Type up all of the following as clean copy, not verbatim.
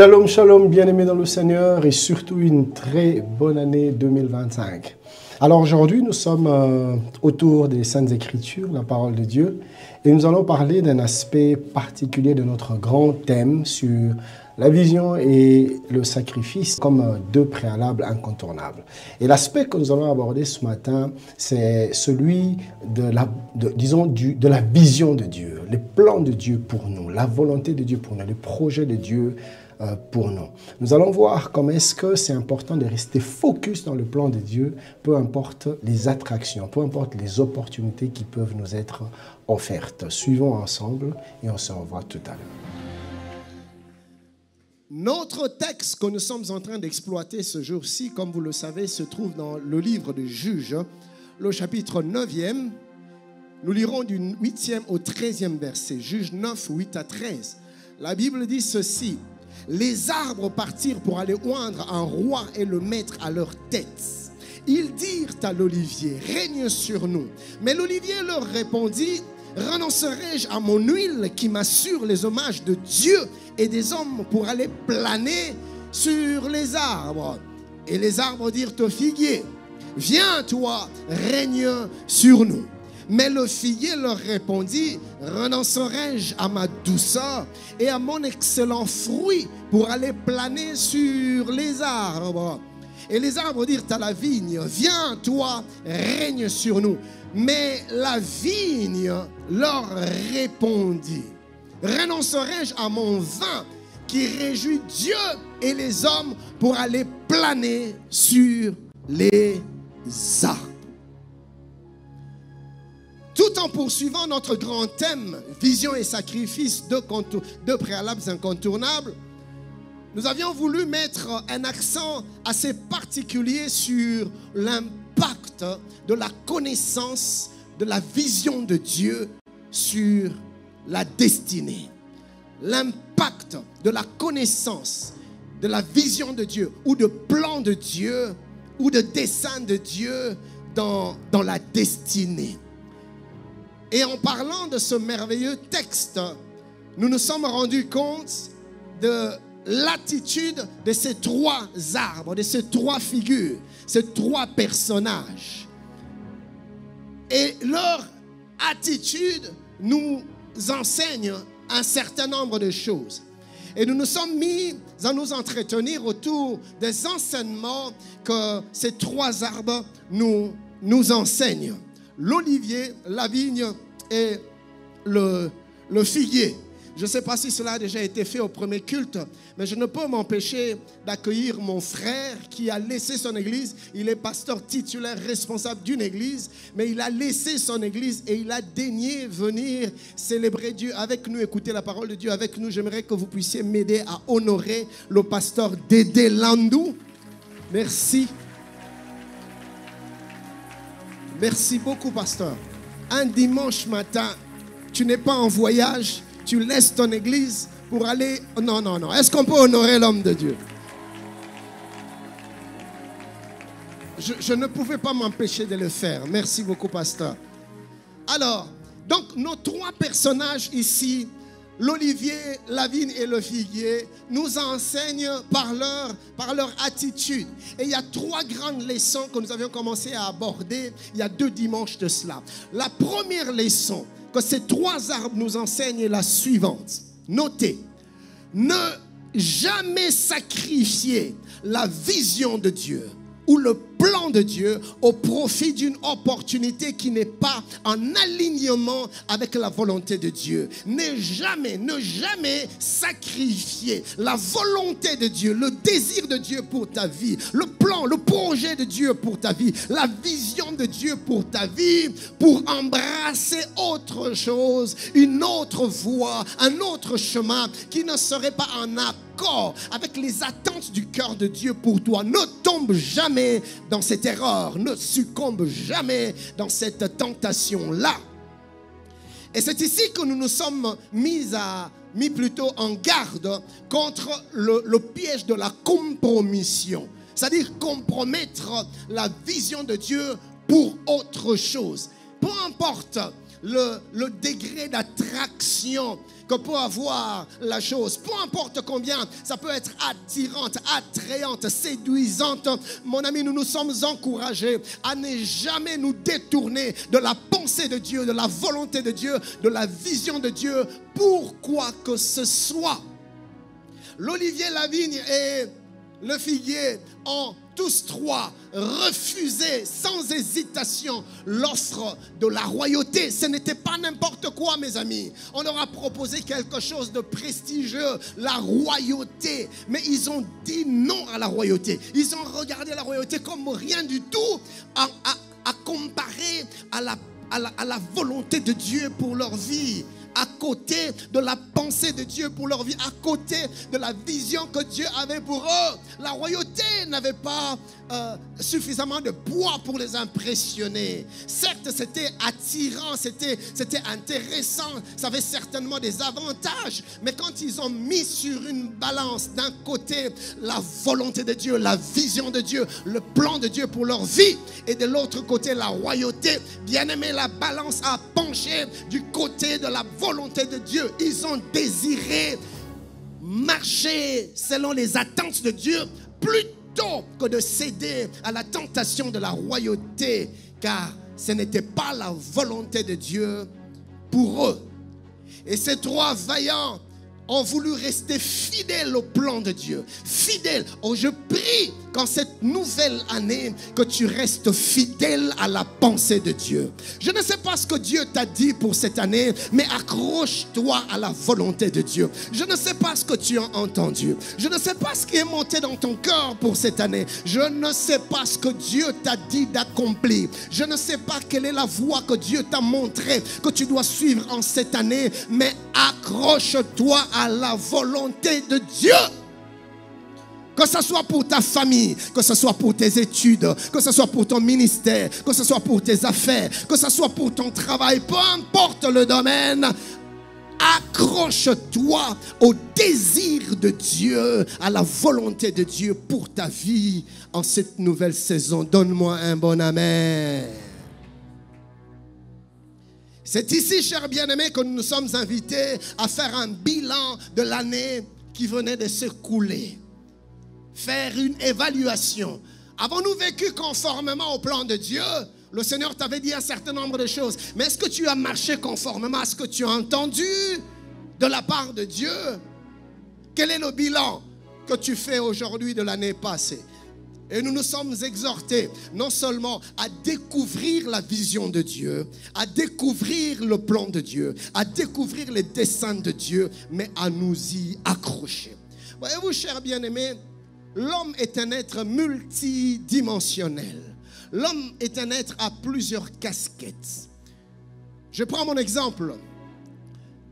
Shalom, shalom, bien-aimés dans le Seigneur et surtout une très bonne année 2025. Alors aujourd'hui, nous sommes autour des Saintes Écritures, la parole de Dieu, et nous allons parler d'un aspect particulier de notre grand thème sur la vision et le sacrifice comme deux préalables incontournables. Et l'aspect que nous allons aborder ce matin, c'est celui de la vision de Dieu, les plans de Dieu pour nous, la volonté de Dieu pour nous, les projets de Dieu pour nous. Nous allons voir comment est-ce que c'est important de rester focus dans le plan de Dieu, peu importe les attractions, peu importe les opportunités qui peuvent nous être offertes. Suivons ensemble et on se revoit tout à l'heure. Notre texte que nous sommes en train d'exploiter ce jour-ci, comme vous le savez, se trouve dans le livre de Juges, le chapitre 9e. Nous lirons du 8e au 13e verset, Juges 9, 8 à 13. La Bible dit ceci: les arbres partirent pour aller oindre un roi et le mettre à leur tête. Ils dirent à l'olivier: règne sur nous. Mais l'olivier leur répondit: renoncerai-je à mon huile qui m'assure les hommages de Dieu et des hommes pour aller planer sur les arbres? Et les arbres dirent au figuier: viens toi, règne sur nous. Mais le figuier leur répondit: renoncerai-je à ma douceur et à mon excellent fruit pour aller planer sur les arbres? Et les arbres dirent à la vigne: viens toi, règne sur nous. Mais la vigne leur répondit: renoncerai-je à mon vin qui réjouit Dieu et les hommes pour aller planer sur les arbres? Tout en poursuivant notre grand thème, vision et sacrifice, deux préalables incontournables, nous avions voulu mettre un accent assez particulier sur l'impact de la connaissance, de la vision de Dieu sur la destinée. L'impact de la connaissance, de la vision de Dieu, ou de plan de Dieu, ou de dessein de Dieu dans la destinée. Et en parlant de ce merveilleux texte, nous nous sommes rendus compte de l'attitude de ces trois arbres, de ces trois figures, ces trois personnages. Et leur attitude nous enseigne un certain nombre de choses. Et nous nous sommes mis à nous entretenir autour des enseignements que ces trois arbres nous enseignent. L'olivier, la vigne et le figuier. Je ne sais pas si cela a déjà été fait au premier culte, mais je ne peux m'empêcher d'accueillir mon frère qui a laissé son église. Il est pasteur titulaire responsable d'une église, mais il a laissé son église et il a daigné venir célébrer Dieu avec nous, écouter la parole de Dieu avec nous. J'aimerais que vous puissiez m'aider à honorer le pasteur Dédé Landou. Merci. Merci beaucoup, pasteur. Un dimanche matin, tu n'es pas en voyage, tu laisses ton église pour aller... Non, non, non. Est-ce qu'on peut honorer l'homme de Dieu? Je ne pouvais pas m'empêcher de le faire. Merci beaucoup, pasteur. Alors, donc, nos trois personnages ici, l'olivier, la vigne et le figuier, nous enseignent par leur attitude. Et il y a trois grandes leçons que nous avions commencé à aborder il y a 2 dimanches de cela. La première leçon que ces trois arbres nous enseignent est la suivante. Notez, ne jamais sacrifier la vision de Dieu ou le plan de Dieu au profit d'une opportunité qui n'est pas en alignement avec la volonté de Dieu. Ne jamais sacrifier la volonté de Dieu, le désir de Dieu pour ta vie, le plan, le projet de Dieu pour ta vie, la vision de Dieu pour ta vie, pour embrasser autre chose, une autre voie, un autre chemin qui ne serait pas en accord avec les attentes du cœur de Dieu pour toi. Ne tombe jamais dans cette erreur, ne succombe jamais dans cette tentation-là. Et c'est ici que nous nous sommes mis plutôt en garde contre le piège de la compromission. C'est-à-dire compromettre la vision de Dieu pour autre chose. Peu importe le degré d'attraction que peut avoir la chose. Peu importe combien, ça peut être attirante, attrayante, séduisante. Mon ami, nous nous sommes encouragés à ne jamais nous détourner de la pensée de Dieu, de la volonté de Dieu, de la vision de Dieu, pour quoi que ce soit. L'olivier, la vigne et le figuier ont tous trois refusé sans hésitation l'offre de la royauté. Ce n'était pas n'importe quoi, mes amis. On leur a proposé quelque chose de prestigieux, la royauté. Mais ils ont dit non à la royauté. Ils ont regardé la royauté comme rien du tout à comparer à la volonté de Dieu pour leur vie, à côté de la pensée de Dieu pour leur vie, à côté de la vision que Dieu avait pour eux. La royauté n'avait pas suffisamment de poids pour les impressionner. Certes, c'était attirant, c'était intéressant, ça avait certainement des avantages, mais quand ils ont mis sur une balance d'un côté la volonté de Dieu, la vision de Dieu, le plan de Dieu pour leur vie, et de l'autre côté la royauté, bien aimé, la balance a penché du côté de la volonté de Dieu. Ils ont désiré marcher selon les attentes de Dieu plutôt que de céder à la tentation de la royauté, car ce n'était pas la volonté de Dieu pour eux. Et ces trois vaillants ont voulu rester fidèles au plan de Dieu. Fidèles. Oh, je prie qu'en cette nouvelle année, que tu restes fidèle à la pensée de Dieu. Je ne sais pas ce que Dieu t'a dit pour cette année, mais accroche-toi à la volonté de Dieu. Je ne sais pas ce que tu as entendu. Je ne sais pas ce qui est monté dans ton cœur pour cette année. Je ne sais pas ce que Dieu t'a dit d'accomplir. Je ne sais pas quelle est la voie que Dieu t'a montré que tu dois suivre en cette année, mais accroche-toi à la volonté de Dieu. Que ce soit pour ta famille, que ce soit pour tes études, que ce soit pour ton ministère, que ce soit pour tes affaires, que ce soit pour ton travail, peu importe le domaine, accroche-toi au désir de Dieu, à la volonté de Dieu pour ta vie en cette nouvelle saison. Donne-moi un bon amen. C'est ici, chers bien-aimés, que nous nous sommes invités à faire un bilan de l'année qui venait de s'écouler. Faire une évaluation. Avons-nous vécu conformément au plan de Dieu? Le Seigneur t'avait dit un certain nombre de choses. Mais est-ce que tu as marché conformément à ce que tu as entendu de la part de Dieu? Quel est le bilan que tu fais aujourd'hui de l'année passée? Et nous nous sommes exhortés non seulement à découvrir la vision de Dieu, à découvrir le plan de Dieu, à découvrir les desseins de Dieu, mais à nous y accrocher. Voyez-vous, chers bien-aimés, l'homme est un être multidimensionnel. L'homme est un être à plusieurs casquettes. Je prends mon exemple.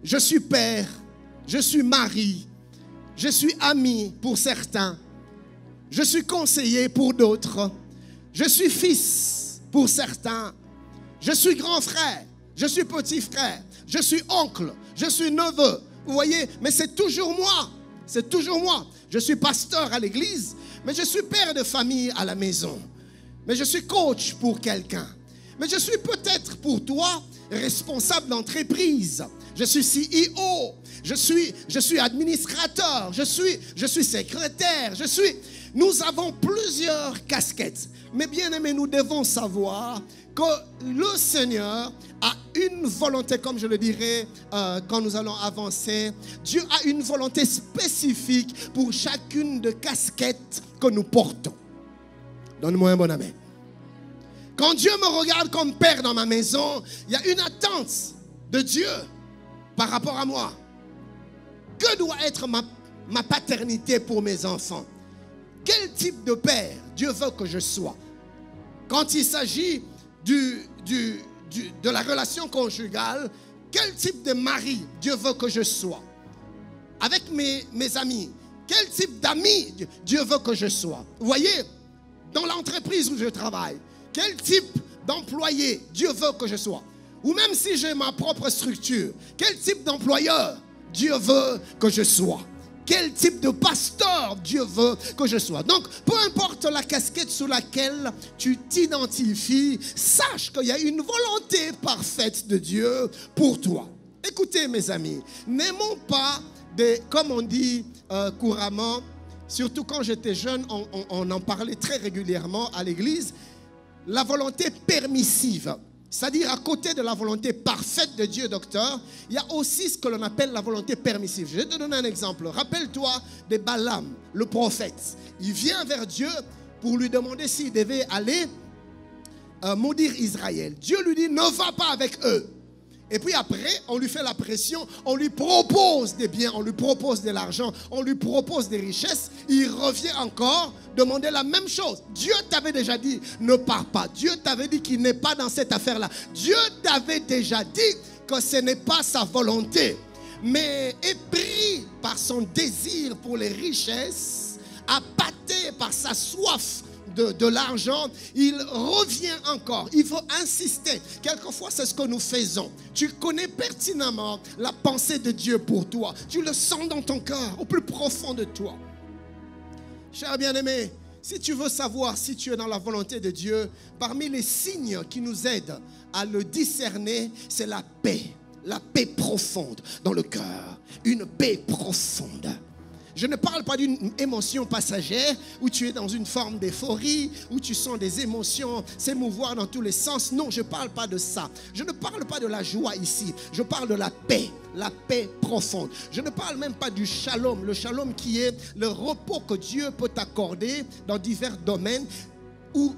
Je suis père, je suis mari, je suis ami pour certains. Je suis conseiller pour d'autres. Je suis fils pour certains. Je suis grand frère. Je suis petit frère. Je suis oncle. Je suis neveu. Vous voyez, mais c'est toujours moi. C'est toujours moi. Je suis pasteur à l'église, mais je suis père de famille à la maison. Mais je suis coach pour quelqu'un. Mais je suis peut-être pour toi responsable d'entreprise. Je suis CEO. Je suis administrateur. Je suis secrétaire. Nous avons plusieurs casquettes. Mais bien aimés, nous devons savoir que le Seigneur a une volonté, comme je le dirai quand nous allons avancer. Dieu a une volonté spécifique pour chacune des casquettes que nous portons. Donne-moi un bon amen. Quand Dieu me regarde comme père dans ma maison, il y a une attente de Dieu par rapport à moi. Que doit être ma paternité pour mes enfants? Quel type de père Dieu veut que je sois? Quand il s'agit de la relation conjugale, quel type de mari Dieu veut que je sois? Avec mes amis, quel type d'amis Dieu veut que je sois? Vous voyez, dans l'entreprise où je travaille, quel type d'employé Dieu veut que je sois? Ou même si j'ai ma propre structure, quel type d'employeur Dieu veut que je sois? quel type de pasteur Dieu veut que je sois. Donc, peu importe la casquette sous laquelle tu t'identifies, sache qu'il y a une volonté parfaite de Dieu pour toi. Écoutez, mes amis, n'aimons pas, comme on dit couramment, surtout quand j'étais jeune, on en parlait très régulièrement à l'église, la volonté permissive. C'est-à-dire, à côté de la volonté parfaite de Dieu, docteur, il y a aussi ce que l'on appelle la volonté permissive. Je vais te donner un exemple. Rappelle-toi de Balaam, le prophète. Il vient vers Dieu pour lui demander s'il devait aller maudire Israël. Dieu lui dit, ne va pas avec eux. Et puis après, on lui fait la pression, on lui propose des biens, on lui propose de l'argent, on lui propose des richesses. Il revient encore demander la même chose. Dieu t'avait déjà dit, ne pars pas. Dieu t'avait dit qu'il n'est pas dans cette affaire-là. Dieu t'avait déjà dit que ce n'est pas sa volonté. Mais épris par son désir pour les richesses, appâté par sa soif de l'argent, il revient encore. Il faut insister. Quelquefois, c'est ce que nous faisons. Tu connais pertinemment la pensée de Dieu pour toi. Tu le sens dans ton cœur, au plus profond de toi. Cher bien-aimé, si tu veux savoir si tu es dans la volonté de Dieu, parmi les signes qui nous aident à le discerner, c'est la paix profonde dans le cœur. Une paix profonde. Je ne parle pas d'une émotion passagère où tu es dans une forme d'euphorie, où tu sens des émotions s'émouvoir dans tous les sens. Non, je ne parle pas de ça. Je ne parle pas de la joie ici. Je parle de la paix profonde. Je ne parle même pas du shalom. Le shalom qui est le repos que Dieu peut t'accorder dans divers domaines où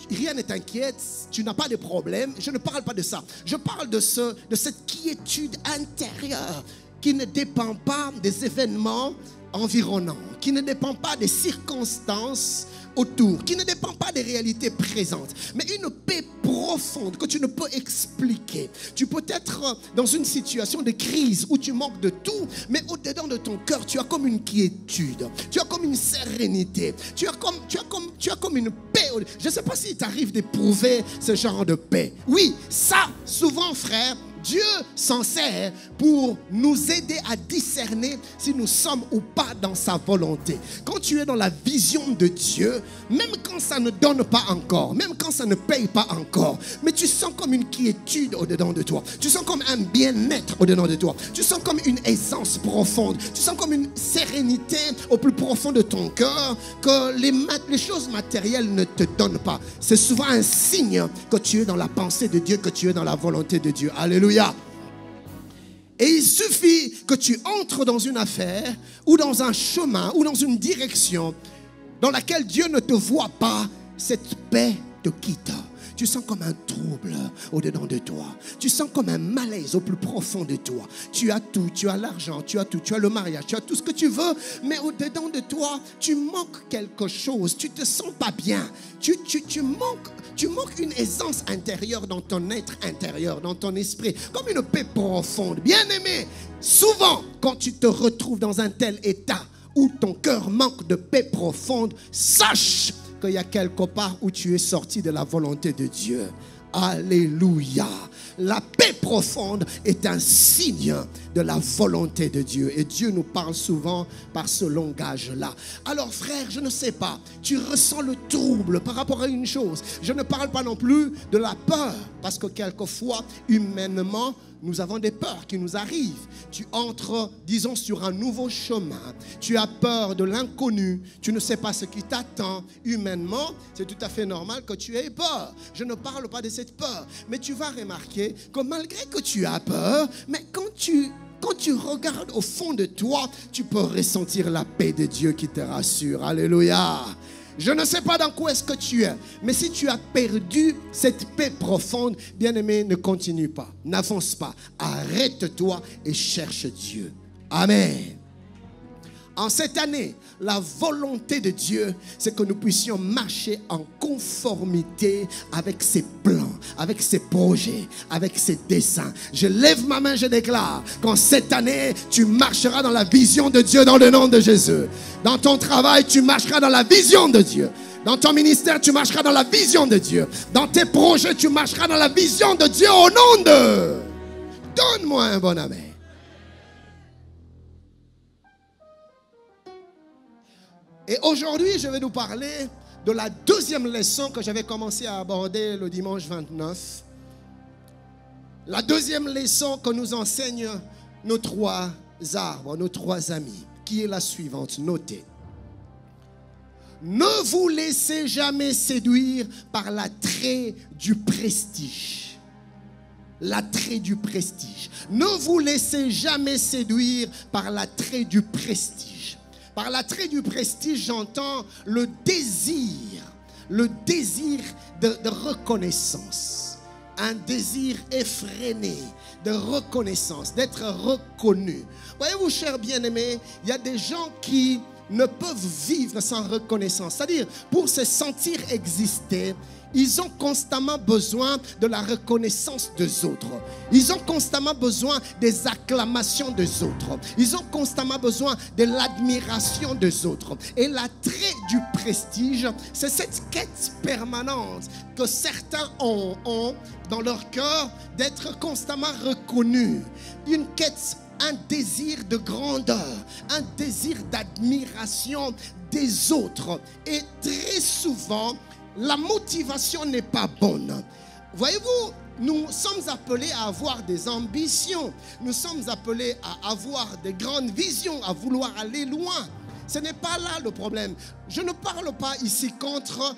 rien ne t'inquiète, tu n'as pas de problème. Je ne parle pas de ça. Je parle de cette quiétude intérieure qui ne dépend pas des événements environnants, qui ne dépend pas des circonstances autour, qui ne dépend pas des réalités présentes, mais une paix profonde que tu ne peux expliquer. Tu peux être dans une situation de crise où tu manques de tout, mais au-dedans de ton cœur, tu as comme une quiétude, tu as comme une sérénité, tu as comme une paix. Je ne sais pas s'il t'arrive d'éprouver ce genre de paix. Oui, ça, souvent, frère, Dieu s'en sert pour nous aider à discerner si nous sommes ou pas dans sa volonté. Quand tu es dans la vision de Dieu, même quand ça ne donne pas encore, même quand ça ne paye pas encore, mais tu sens comme une quiétude au-dedans de toi. Tu sens comme un bien-être au-dedans de toi. Tu sens comme une aisance profonde. Tu sens comme une sérénité au plus profond de ton cœur que les choses matérielles ne te donnent pas. C'est souvent un signe que tu es dans la pensée de Dieu, que tu es dans la volonté de Dieu. Alléluia. Et il suffit que tu entres dans une affaire ou dans un chemin ou dans une direction dans laquelle Dieu ne te voit pas, cette paix te quitte. Tu sens comme un trouble au-dedans de toi. Tu sens comme un malaise au plus profond de toi. Tu as tout, tu as l'argent, tu as tout, tu as le mariage, tu as tout ce que tu veux, mais au-dedans de toi, tu manques quelque chose. Tu te sens pas bien. Tu manques une aisance intérieure dans ton être intérieur, dans ton esprit, comme une paix profonde. Bien-aimé, souvent, quand tu te retrouves dans un tel état où ton cœur manque de paix profonde, sache qu'il y a quelque part où tu es sorti de la volonté de Dieu. Alléluia. La paix profonde est un signe de la volonté de Dieu. Et Dieu nous parle souvent par ce langage-là. Alors frère, je ne sais pas, tu ressens le trouble par rapport à une chose. Je ne parle pas non plus de la peur, parce que quelquefois, humainement, nous avons des peurs qui nous arrivent. Tu entres, disons, sur un nouveau chemin. Tu as peur de l'inconnu. Tu ne sais pas ce qui t'attend. Humainement, c'est tout à fait normal que tu aies peur. Je ne parle pas de cette peur. Mais tu vas remarquer que malgré que tu as peur, mais quand tu regardes au fond de toi, tu peux ressentir la paix de Dieu qui te rassure. Alléluia. Je ne sais pas dans quoi est-ce que tu es, mais si tu as perdu cette paix profonde, bien-aimé, ne continue pas, n'avance pas, arrête-toi et cherche Dieu. Amen. En cette année, la volonté de Dieu, c'est que nous puissions marcher en conformité avec ses plans, avec ses projets, avec ses desseins. Je lève ma main, je déclare qu'en cette année, tu marcheras dans la vision de Dieu dans le nom de Jésus. Dans ton travail, tu marcheras dans la vision de Dieu. Dans ton ministère, tu marcheras dans la vision de Dieu. Dans tes projets, tu marcheras dans la vision de Dieu au nom de... Donne-moi un bon amen. Et aujourd'hui, je vais nous parler de la deuxième leçon que j'avais commencé à aborder le dimanche 29. La deuxième leçon que nous enseignent nos trois arbres, nos trois amis, qui est la suivante, notez. Ne vous laissez jamais séduire par l'attrait du prestige. L'attrait du prestige. Ne vous laissez jamais séduire par l'attrait du prestige. Par l'attrait du prestige, j'entends le désir de reconnaissance. Un désir effréné de reconnaissance, d'être reconnu. Voyez-vous, chers bien-aimés, il y a des gens qui ne peuvent vivre sans reconnaissance. C'est-à-dire, pour se sentir exister, ils ont constamment besoin de la reconnaissance des autres. Ils ont constamment besoin des acclamations des autres. Ils ont constamment besoin de l'admiration des autres. Et l'attrait du prestige, c'est cette quête permanente que certains ont dans leur cœur d'être constamment reconnus. Une quête, un désir de grandeur, un désir d'admiration des autres. Et très souvent, la motivation n'est pas bonne. Voyez-vous, nous sommes appelés à avoir des ambitions. Nous sommes appelés à avoir des grandes visions, à vouloir aller loin. Ce n'est pas là le problème. Je ne parle pas ici contre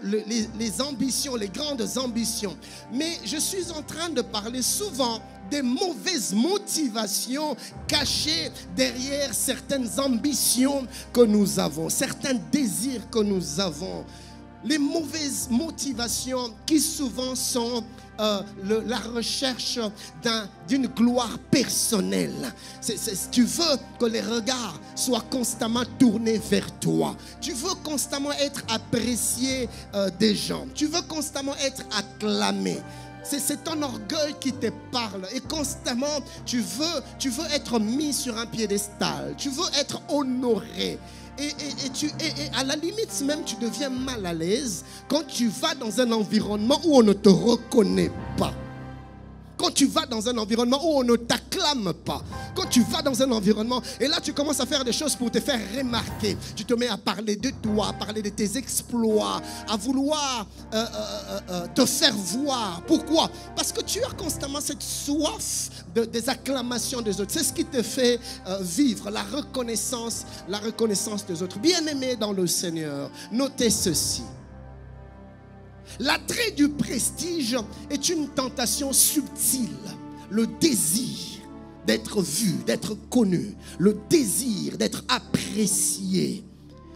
les ambitions, les grandes ambitions. Mais je suis en train de parler souvent des mauvaises motivations cachées derrière certaines ambitions que nous avons, certains désirs que nous avons. Les mauvaises motivations qui souvent sont la recherche d'une gloire personnelle. Tu veux que les regards soient constamment tournés vers toi. Tu veux constamment être apprécié des gens. Tu veux constamment être acclamé. C'est ton orgueil qui te parle. Et constamment, tu veux être mis sur un piédestal. Tu veux être honoré. Et à la limite même, tu deviens mal à l'aise quand tu vas dans un environnement où on ne te reconnaît pas. Quand tu vas dans un environnement où on ne t'acclame pas. Quand tu vas dans un environnement et là tu commences à faire des choses pour te faire remarquer. Tu te mets à parler de toi, à parler de tes exploits, à vouloir te faire voir. Pourquoi? Parce que tu as constamment cette soif des acclamations des autres. C'est ce qui te fait vivre la reconnaissance des autres. Bien-aimés dans le Seigneur, notez ceci. L'attrait du prestige est une tentation subtile. Le désir d'être vu, d'être connu, le désir d'être apprécié.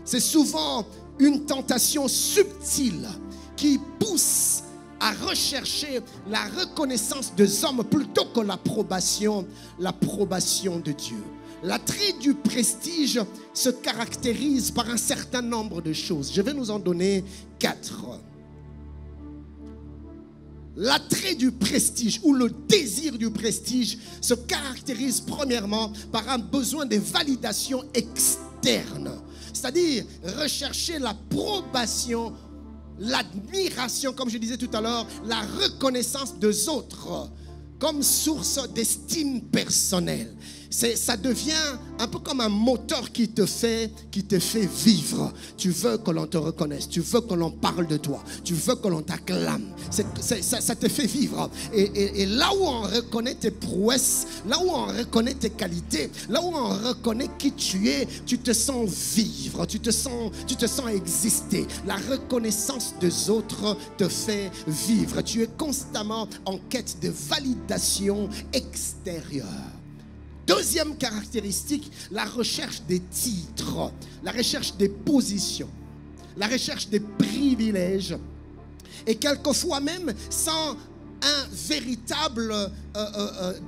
C'est souvent une tentation subtile qui pousse à rechercher la reconnaissance des hommes plutôt que l'approbation de Dieu. L'attrait du prestige se caractérise par un certain nombre de choses. Je vais nous en donner 4. L'attrait du prestige ou le désir du prestige se caractérise premièrement par un besoin de validation externe. C'est-à-dire rechercher l'approbation, l'admiration, comme je disais tout à l'heure, la reconnaissance des autres comme source d'estime personnelle. Ça devient un peu comme un moteur qui te fait vivre. Tu veux que l'on te reconnaisse, tu veux que l'on parle de toi, tu veux que l'on t'acclame. Ça te fait vivre. Et là où on reconnaît tes prouesses, là où on reconnaît tes qualités, là où on reconnaît qui tu es, tu te sens vivre, tu te sens exister. La reconnaissance des autres te fait vivre. Tu es constamment en quête de validation extérieure. Deuxième caractéristique, la recherche des titres, la recherche des positions, la recherche des privilèges et quelquefois même sans un véritable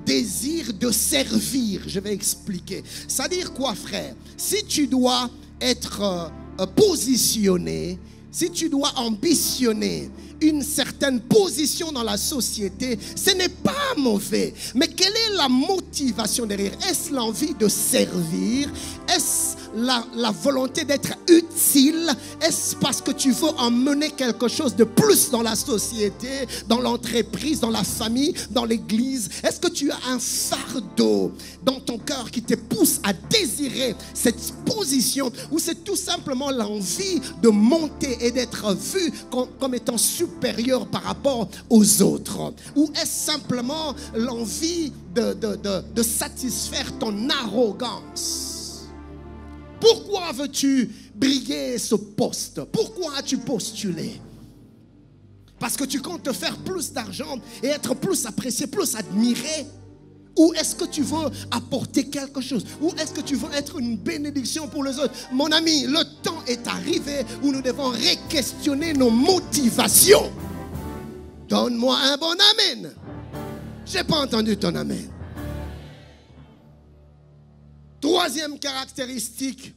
désir de servir. Je vais expliquer. C'est-à-dire quoi, frère? Si tu dois être positionné, si tu dois ambitionner une certaine position dans la société, ce n'est pas mauvais. Mais quelle est la motivation derrière? Est-ce l'envie de servir? Est-ce la volonté d'être utile? Est-ce parce que tu veux emmener quelque chose de plus dans la société, dans l'entreprise, dans la famille, dans l'église? Est-ce que tu as un fardeau dans ton cœur qui te pousse à désirer cette position, ou c'est tout simplement l'envie de monter et d'être vu comme étant supérieur par rapport aux autres? Ou est-ce simplement l'envie de satisfaire ton arrogance? Pourquoi veux-tu briguer ce poste? Pourquoi as-tu postulé? Parce que tu comptes te faire plus d'argent et être plus apprécié, plus admiré? Ou est-ce que tu veux apporter quelque chose? Ou est-ce que tu veux être une bénédiction pour les autres? Mon ami, le temps est arrivé où nous devons re-questionner nos motivations. Donne-moi un bon amen. Je n'ai pas entendu ton amen. Troisième caractéristique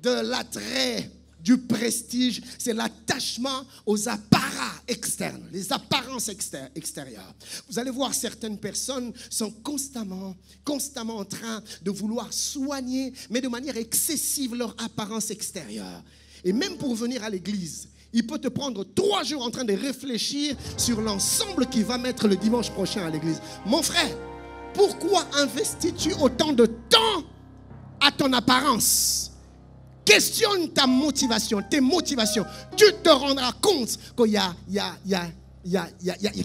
de l'attrait, du prestige, c'est l'attachement aux apparats externes, les apparences extérieures. Vous allez voir, certaines personnes sont constamment en train de vouloir soigner, mais de manière excessive, leur apparence extérieure. Et même pour venir à l'église, il peut te prendre 3 jours en train de réfléchir sur l'ensemble qu'il va mettre le dimanche prochain à l'église. Mon frère, pourquoi investis-tu autant de temps à ton apparence? Questionne ta motivation, tes motivations. Tu te rendras compte qu'il y a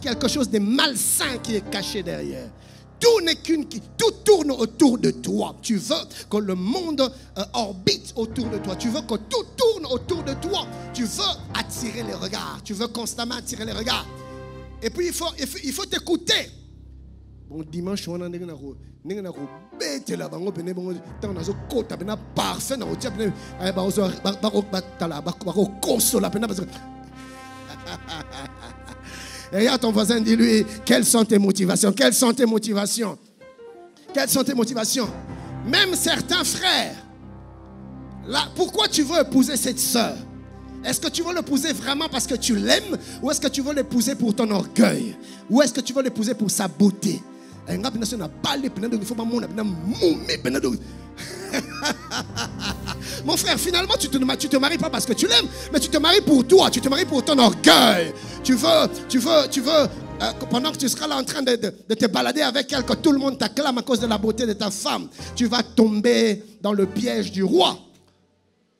quelque chose de malsain qui est caché derrière. Tout tourne autour de toi. Tu veux que le monde orbite autour de toi. Tu veux que tout tourne autour de toi. Tu veux attirer les regards. Tu veux constamment attirer les regards. Et puis il faut t'écouter. Bon, dimanche, on a parfait. Et regarde ton voisin, dis-lui, quelles sont tes motivations? Quelles sont tes motivations? Quelles sont tes motivations? Même certains frères, là, pourquoi tu veux épouser cette sœur? Est-ce que tu veux l'épouser vraiment parce que tu l'aimes? Ou est-ce que tu veux l'épouser pour ton orgueil? Ou est-ce que tu veux l'épouser pour sa beauté? Mon frère, finalement, tu te maries pas parce que tu l'aimes, mais tu te maries pour toi, tu te maries pour ton orgueil. Tu veux, pendant que tu seras là en train de te balader avec elle, que tout le monde t'acclame à cause de la beauté de ta femme, tu vas tomber dans le piège du roi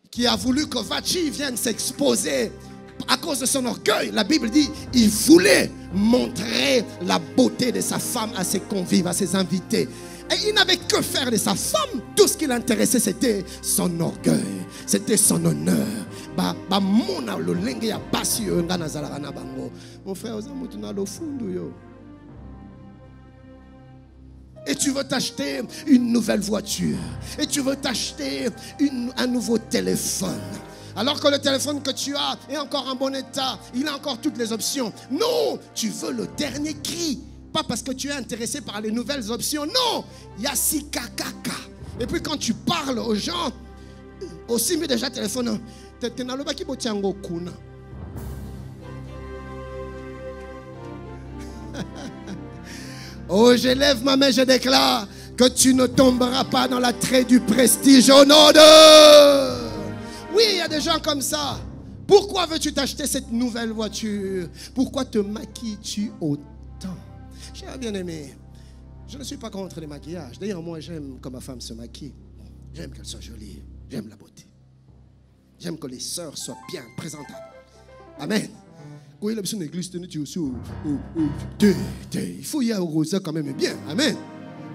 qui a voulu que Vachi vienne s'exposer à cause de son orgueil. La Bible dit, il voulait montrer la beauté de sa femme à ses convives, à ses invités. Et il n'avait que faire de sa femme. Tout ce qui l'intéressait, c'était son orgueil. C'était son honneur. Mon frère, et tu veux t'acheter une nouvelle voiture. Et tu veux t'acheter un nouveau téléphone. Alors que le téléphone que tu as est encore en bon état. Il a encore toutes les options. Non, tu veux le dernier cri. Pas parce que tu es intéressé par les nouvelles options. Non, il y a si kakaka. Et puis quand tu parles aux gens, aussi mieux déjà téléphone. Oh, je lève ma main, je déclare que tu ne tomberas pas dans l'attrait du prestige au nom de... Oui, il y a des gens comme ça. Pourquoi veux-tu t'acheter cette nouvelle voiture? Pourquoi te maquilles-tu autant? Cher bien-aimé, je ne suis pas contre les maquillages. D'ailleurs, moi, j'aime que ma femme se maquille. J'aime qu'elle soit jolie. J'aime la beauté. J'aime que les sœurs soient bien présentables. Amen. Oui, la personne église, il faut y aller au rosé quand même bien. Amen.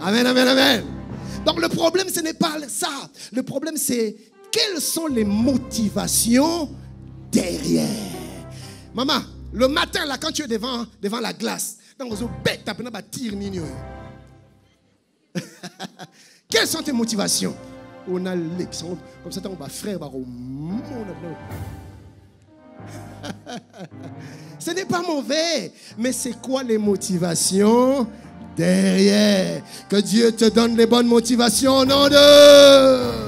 Amen, amen, amen. Donc le problème, ce n'est pas ça. Le problème, c'est quelles sont les motivations derrière. Maman, le matin, là, quand tu es devant la glace, quelles sont tes motivations? On a l'exemple, comme ça, on va frère, ce n'est pas mauvais, mais c'est quoi les motivations derrière? Que Dieu te donne les bonnes motivations, non de...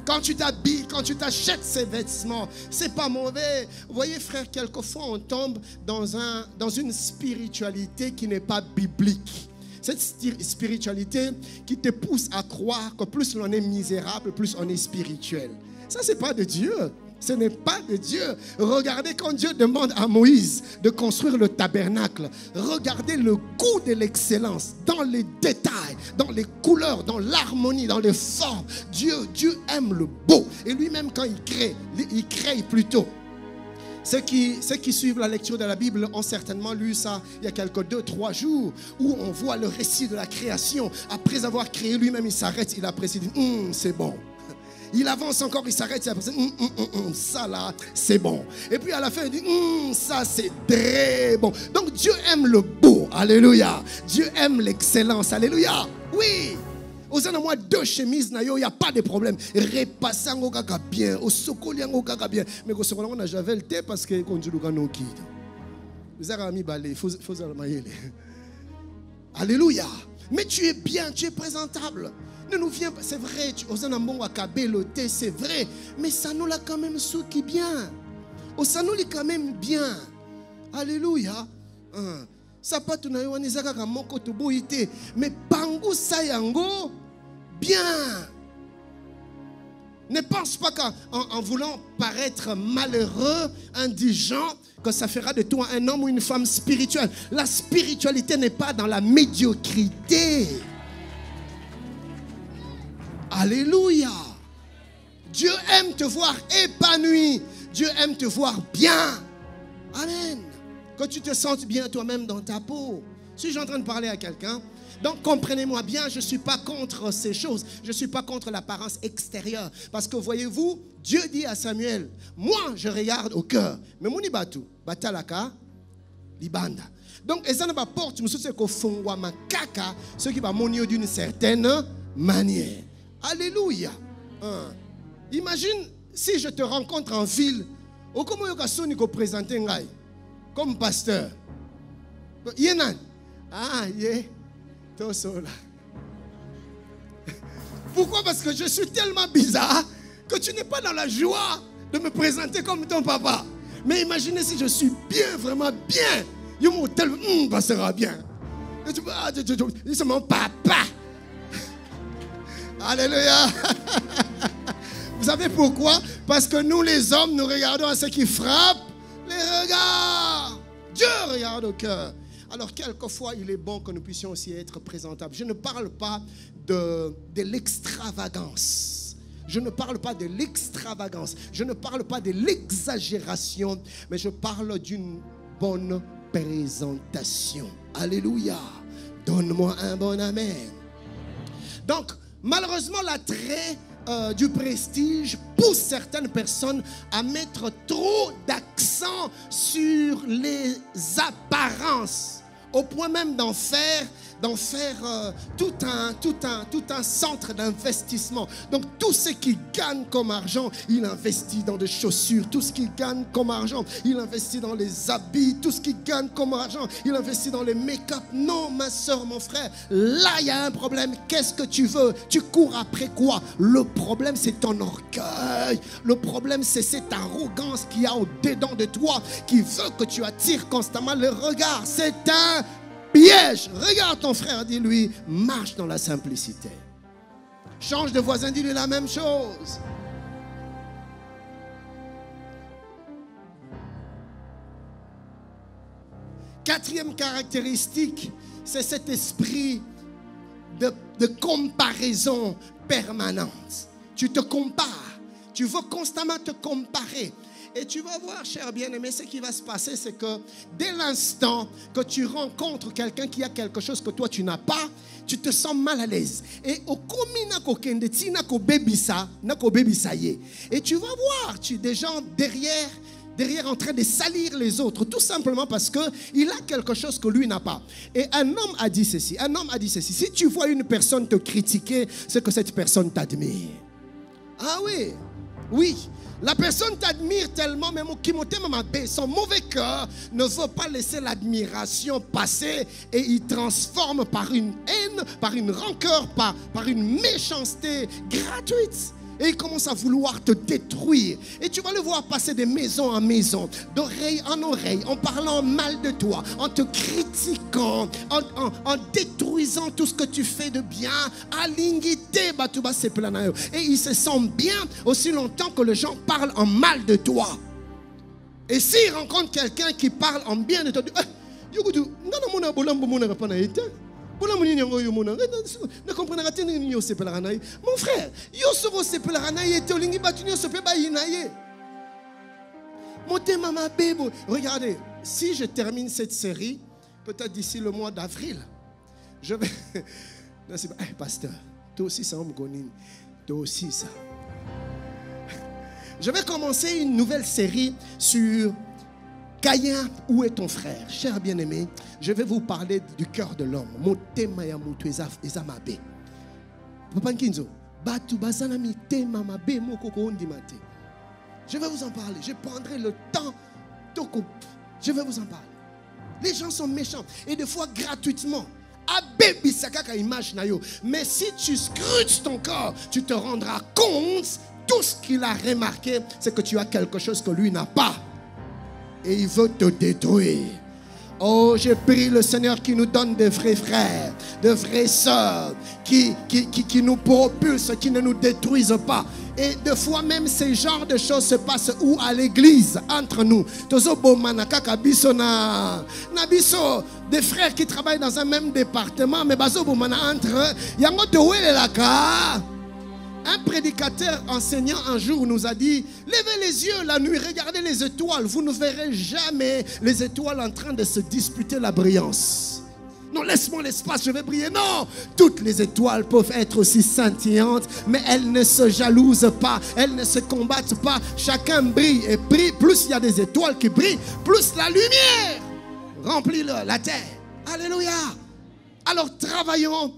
Quand tu t'habilles, quand tu t'achètes ces vêtements, c'est pas mauvais. Vous voyez, frère, quelquefois on tombe dans une spiritualité qui n'est pas biblique. Cette spiritualité qui te pousse à croire que plus l'on est misérable, plus on est spirituel. Ça, ce n'est pas de Dieu. Ce n'est pas de Dieu. Regardez quand Dieu demande à Moïse de construire le tabernacle. Regardez le goût de l'excellence dans les détails, dans les couleurs, dans l'harmonie, dans les formes. Dieu aime le beau. Et lui-même, quand il crée plutôt. Ceux qui suivent la lecture de la Bible ont certainement lu ça il y a quelques 2-3 jours, où on voit le récit de la création. Après avoir créé lui-même, il s'arrête, il apprécie, il dit c'est bon. Il avance encore, il s'arrête, il apprécie, ça là, c'est bon. Et puis à la fin, il dit ça c'est très bon. Donc Dieu aime le beau, alléluia. Dieu aime l'excellence, alléluia. Oui. Aux en moi 2 chemises, il n'y a pas de problème. Repassant au gaga bien, au sokolian au gaga bien. Mais au sokolian, on a javel thé parce que quand tu le gagne au kid. Vous avez mis balai, faut le. Alléluia. Mais tu es bien, tu es présentable. Ne nous viens pas, c'est vrai, aux en bon akabe le thé, c'est vrai. Mais ça nous l'a quand même sous qui bien. Au ça nous l'a quand même bien. Alléluia. Ça pas tout nayo ni zaka ka moko to boité. Mais pango sayango. Bien. Ne pense pas qu'en voulant paraître malheureux, indigent, que ça fera de toi un homme ou une femme spirituelle. La spiritualité n'est pas dans la médiocrité. Alléluia. Dieu aime te voir épanoui. Dieu aime te voir bien. Amen. Que tu te sentes bien toi-même dans ta peau. Suis-je en train de parler à quelqu'un? Donc comprenez-moi bien, je ne suis pas contre ces choses. Je ne suis pas contre l'apparence extérieure. Parce que voyez-vous, Dieu dit à Samuel, moi je regarde au cœur. Mais mon ibatu, batalaka, libanda. Donc, et ça ne va pas porter, ce qui va monter d'une certaine manière. Alléluia. Imagine si je te rencontre en ville, comment tu vas présenter comme pasteur. Yenan. Ah, yeah. Pourquoi? Parce que je suis tellement bizarre que tu n'es pas dans la joie de me présenter comme ton papa. Mais imaginez si je suis bien, vraiment bien. Il me sera bien. C'est mon papa. Alléluia. Vous savez pourquoi? Parce que nous les hommes, nous regardons à ce qui frappe les regards. Dieu regarde au cœur. Alors quelquefois, il est bon que nous puissions aussi être présentables. Je ne parle pas de l'extravagance. Je ne parle pas de l'extravagance. Je ne parle pas de l'exagération. Mais je parle d'une bonne présentation. Alléluia. Donne-moi un bon amen. Donc, malheureusement, l'attrait du prestige pousse certaines personnes à mettre trop d'accent sur les apparences, au point même d'en faire tout un centre d'investissement. Donc tout ce qu'il gagne comme argent, il investit dans des chaussures. Tout ce qu'il gagne comme argent, il investit dans les habits. Tout ce qu'il gagne comme argent, il investit dans les make-up. Non, ma soeur, mon frère, là il y a un problème. Qu'est-ce que tu veux? Tu cours après quoi? Le problème, c'est ton orgueil. Le problème, c'est cette arrogance qu'il y a au-dedans de toi, qui veut que tu attires constamment le regard. C'est un piège. Regarde ton frère, dis-lui, marche dans la simplicité. Change de voisin, dis-lui la même chose. Quatrième caractéristique, c'est cet esprit de comparaison permanente. Tu te compares. Tu veux constamment te comparer. Et tu vas voir, cher bien-aimé, ce qui va se passer, c'est que dès l'instant que tu rencontres quelqu'un qui a quelque chose que toi tu n'as pas, tu te sens mal à l'aise. Et tu vas voir, tu es des gens derrière en train de salir les autres, tout simplement parce qu'il a quelque chose que lui n'a pas. Et un homme a dit ceci, si tu vois une personne te critiquer, c'est que cette personne t'admire. Ah oui, oui. La personne t'admire tellement, même son mauvais cœur ne veut pas laisser l'admiration passer et il transforme par une haine, par une rancœur, par une méchanceté gratuite. Et il commence à vouloir te détruire. Et tu vas le voir passer de maison en maison, d'oreille en oreille, en parlant mal de toi, en te critiquant, en détruisant tout ce que tu fais de bien. Et il se sent bien aussi longtemps que les gens parlent en mal de toi. Et s'il rencontre quelqu'un qui parle en bien de toi, mon frère, regardez, si je termine cette série, peut-être d'ici le mois d'avril, je vais... Hey, pasteur, toi aussi ça, toi aussi ça. Je vais commencer une nouvelle série sur Caïn, où est ton frère? Cher bien-aimé, je vais vous parler du cœur de l'homme. Je vais vous en parler. Je prendrai le temps. Je vais vous en parler. Les gens sont méchants. Et des fois gratuitement. Mais si tu scrutes ton corps, tu te rendras compte. Tout ce qu'il a remarqué, c'est que tu as quelque chose que lui n'a pas. Et il veut te détruire. Oh, je prie le Seigneur qui nous donne de vrais frères, de vraies sœurs, qui nous propulsent, qui ne nous détruisent pas. Et des fois même ces genres de choses se passent où? À l'église, entre nous. Des frères qui travaillent dans un même département, mais entre eux, un prédicateur enseignant un jour nous a dit: levez les yeux la nuit, regardez les étoiles, vous ne verrez jamais les étoiles en train de se disputer la brillance. Non, laisse-moi l'espace, je vais briller. Non, toutes les étoiles peuvent être aussi scintillantes, mais elles ne se jalousent pas, elles ne se combattent pas. Chacun brille et brille. Plus il y a des étoiles qui brillent, plus la lumière remplit la terre. Alléluia. Alors travaillons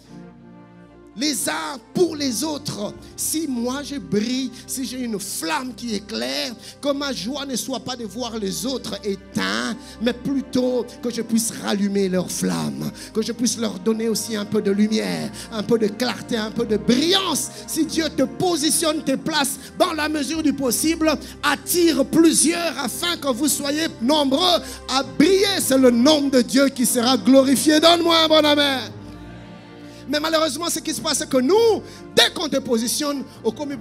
les uns pour les autres. Si moi je brille, si j'ai une flamme qui éclaire, que ma joie ne soit pas de voir les autres éteints, mais plutôt que je puisse rallumer leur flamme, que je puisse leur donner aussi un peu de lumière, un peu de clarté, un peu de brillance. Si Dieu te positionne, te place dans la mesure du possible, attire plusieurs afin que vous soyez nombreux à briller. C'est le nom de Dieu qui sera glorifié. Donne-moi un bon amen. Mais malheureusement, ce qui se passe, c'est que nous, dès qu'on te positionne, on comme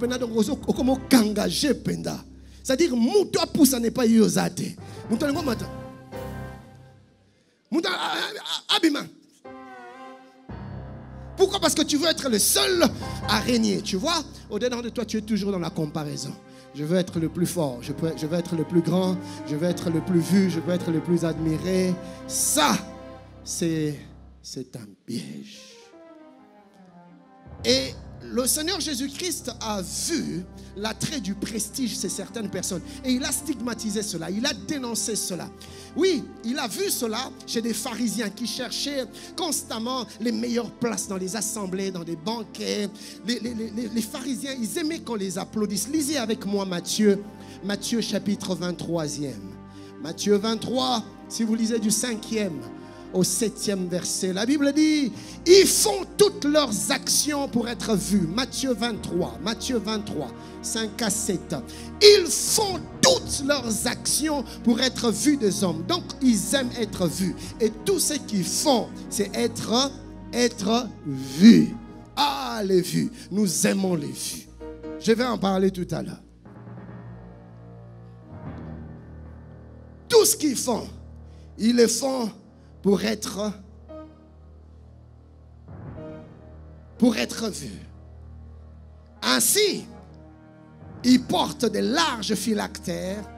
engagé penda. C'est-à-dire, mouton pousse n'est pas yosate. Mouton n'est pas mouton abima. Pourquoi? Parce que tu veux être le seul à régner. Tu vois, au-dedans de toi, tu es toujours dans la comparaison. Je veux être le plus fort, je veux être le plus grand, je veux être le plus vu, je veux être le plus admiré. Ça, c'est un piège. Et le Seigneur Jésus-Christ a vu l'attrait du prestige chez certaines personnes. Et il a stigmatisé cela, il a dénoncé cela. Oui, il a vu cela chez des pharisiens qui cherchaient constamment les meilleures places dans les assemblées, dans des banquets. Les pharisiens, ils aimaient qu'on les applaudisse. Lisez avec moi Matthieu chapitre 23e. Matthieu 23, si vous lisez du 5e au 7e verset, la Bible dit: ils font toutes leurs actions pour être vus. Matthieu 23, 5 à 7. Ils font toutes leurs actions pour être vus des hommes. Donc ils aiment être vus. Et tout ce qu'ils font, c'est être vus. Ah, les vues. Nous aimons les vues. Je vais en parler tout à l'heure. Tout ce qu'ils font, ils le font pour être vus. Ainsi, ils portent de larges phylactères